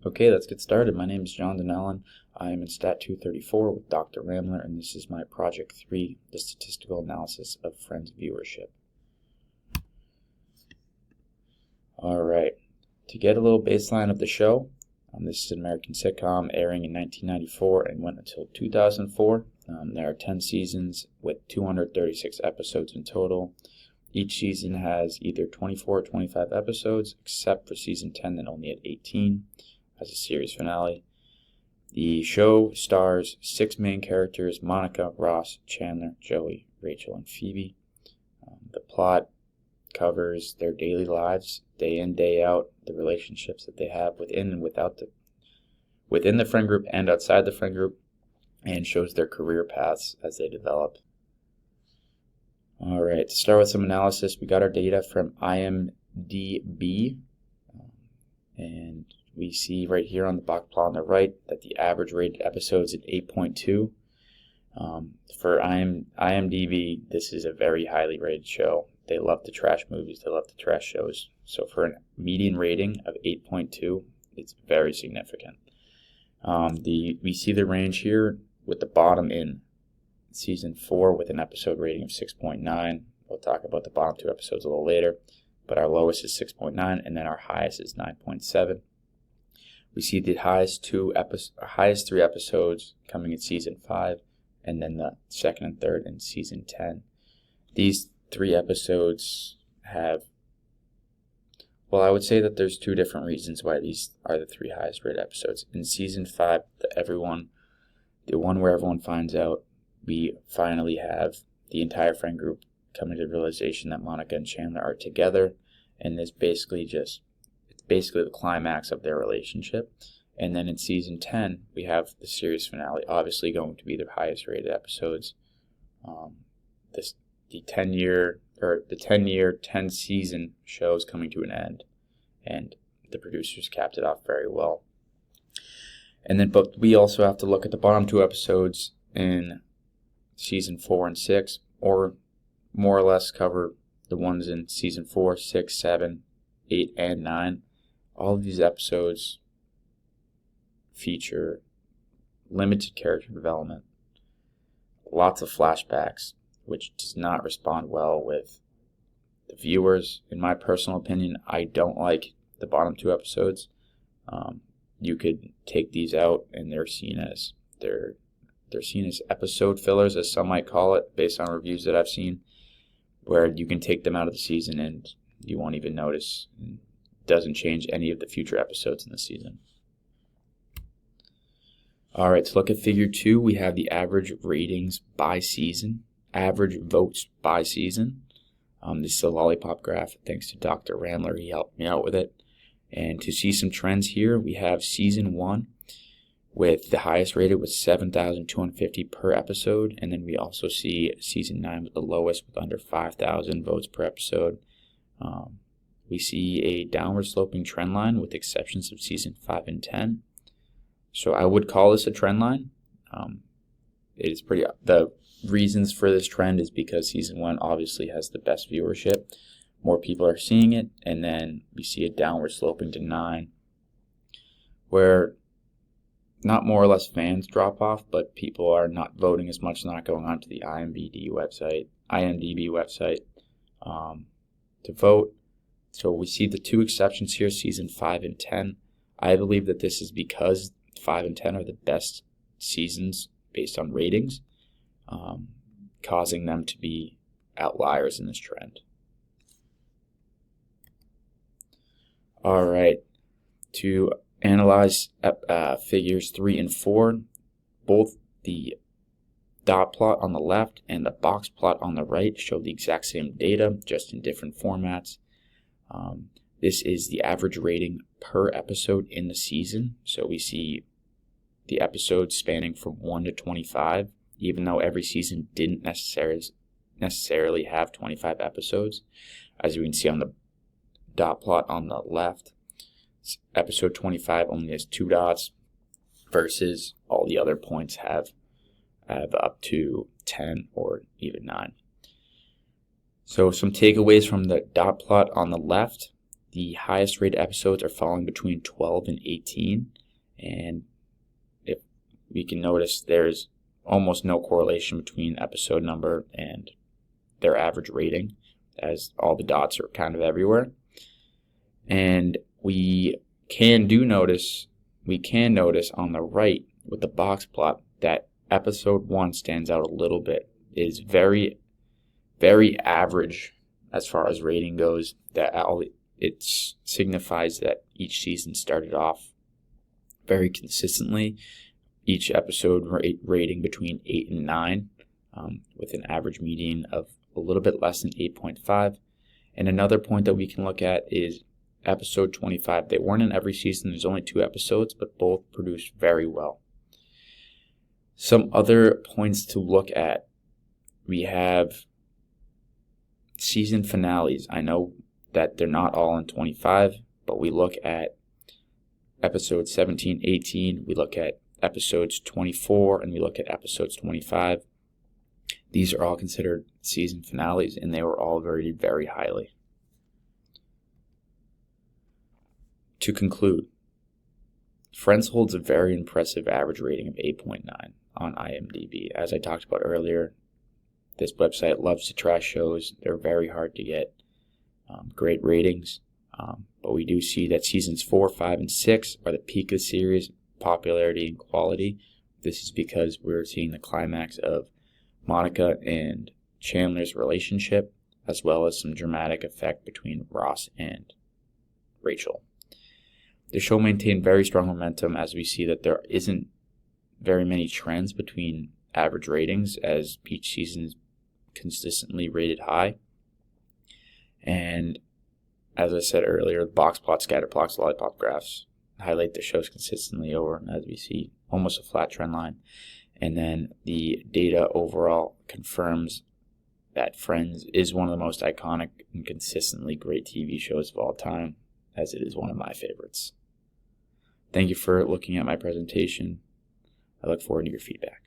Okay, let's get started. My name is John Donnellan. I am in Stat 234 with Dr. Ramler, and this is my Project 3, the statistical analysis of Friends viewership. Alright, to get a little baseline of the show, this is an American sitcom airing in 1994 and went until 2004. There are 10 seasons with 236 episodes in total. Each season has either 24 or 25 episodes, except for season 10 that only had 18 as a series finale. The show stars 6 main characters: Monica, Ross, Chandler, Joey, Rachel, and Phoebe. The plot covers their daily lives, day in, day out, the relationships that they have within and within the friend group and outside the friend group, and shows their career paths as they develop. Alright, to start with some analysis, we got our data from IMDb, and we see right here on the box plot on the right that the average rated episodes at 8.2. For IMDb, this is a very highly rated show. They love to trash movies, they love to trash shows. So for a median rating of 8.2, it's very significant. We see the range here with the bottom in season 4 with an episode rating of 6.9. We'll talk about the bottom 2 episodes a little later, but our lowest is 6.9, and then our highest is 9.7. We see the highest 3 episodes coming in season 5, and then the second and third in season 10. These 3 episodes have, well, I would say that there's 2 different reasons why these are the 3 highest rated episodes. In season 5, the one where everyone finds out, we finally have the entire friend group coming to the realization that Monica and Chandler are together, and it's basically the climax of their relationship. And then in season 10, we have the series finale, obviously going to be the highest rated episodes. The 10 season show is coming to an end, and the producers capped it off very well. And then, but we also have to look at the bottom 2 episodes in season 4 and 6, or more or less cover the ones in season 4, 6, 7, 8, and 9. All of these episodes feature limited character development, lots of flashbacks, which does not respond well with the viewers. In my personal opinion, I don't like the bottom 2 episodes. You could take these out, and they're seen as episode fillers, as some might call it, based on reviews that I've seen, where you can take them out of the season and you won't even notice. It doesn't change any of the future episodes in the season. Alright, to look at figure 2, we have the average ratings by season, average votes by season. This is a lollipop graph, thanks to Dr. Ramler. He helped me out with it. And to see some trends here, we have season 1 with the highest rated with 7,250 per episode, and then we also see season 9 with the lowest with under 5,000 votes per episode. We see a downward sloping trend line with exceptions of season 5 and 10. So I would call this a trend line. The reasons for this trend is because season 1 obviously has the best viewership. More people are seeing it, and then we see a downward sloping to 9, where not more or less fans drop off, but people are not voting as much, not going onto the IMDb website to vote. So we see the 2 exceptions here, season 5 and 10. I believe that this is because 5 and 10 are the best seasons based on ratings, causing them to be outliers in this trend. Alright, to analyze figures 3 and 4, both the dot plot on the left and the box plot on the right show the exact same data, just in different formats. This is the average rating per episode in the season. So we see the episodes spanning from 1 to 25, even though every season didn't necessarily have 25 episodes. As you can see on the dot plot on the left, episode 25 only has 2 dots, versus all the other points have up to 10 or even 9. So some takeaways from the dot plot on the left: the highest rated episodes are falling between 12 and 18, and if we can notice, there's almost no correlation between episode number and their average rating, as all the dots are kind of everywhere. And we can notice on the right with the box plot that episode 1 stands out a little bit. It is very, very average as far as rating goes. It signifies that each season started off very consistently, each episode rating between 8 and 9, with an average median of a little bit less than 8.5. And another point that we can look at is episode 25. They weren't in every season. There's only 2 episodes, but both produced very well. Some other points to look at. We have season finales. I know that they're not all in 25, but we look at episodes 17, 18. We look at episodes 24, and we look at episodes 25. These are all considered season finales, and they were all rated very highly. To conclude, Friends holds a very impressive average rating of 8.9 on IMDb. As I talked about earlier, this website loves to trash shows. They're very hard to get great ratings, but we do see that seasons 4, 5, and 6 are the peak of the series, popularity and quality. This is because we're seeing the climax of Monica and Chandler's relationship, as well as some dramatic effect between Ross and Rachel. The show maintained very strong momentum, as we see that there isn't very many trends between average ratings, as each season is consistently rated high. And as I said earlier, box plots, scatter plots, lollipop graphs highlight the shows consistently over, as we see, almost a flat trend line. And then the data overall confirms that Friends is one of the most iconic and consistently great TV shows of all time, as it is one of my favorites. Thank you for looking at my presentation. I look forward to your feedback.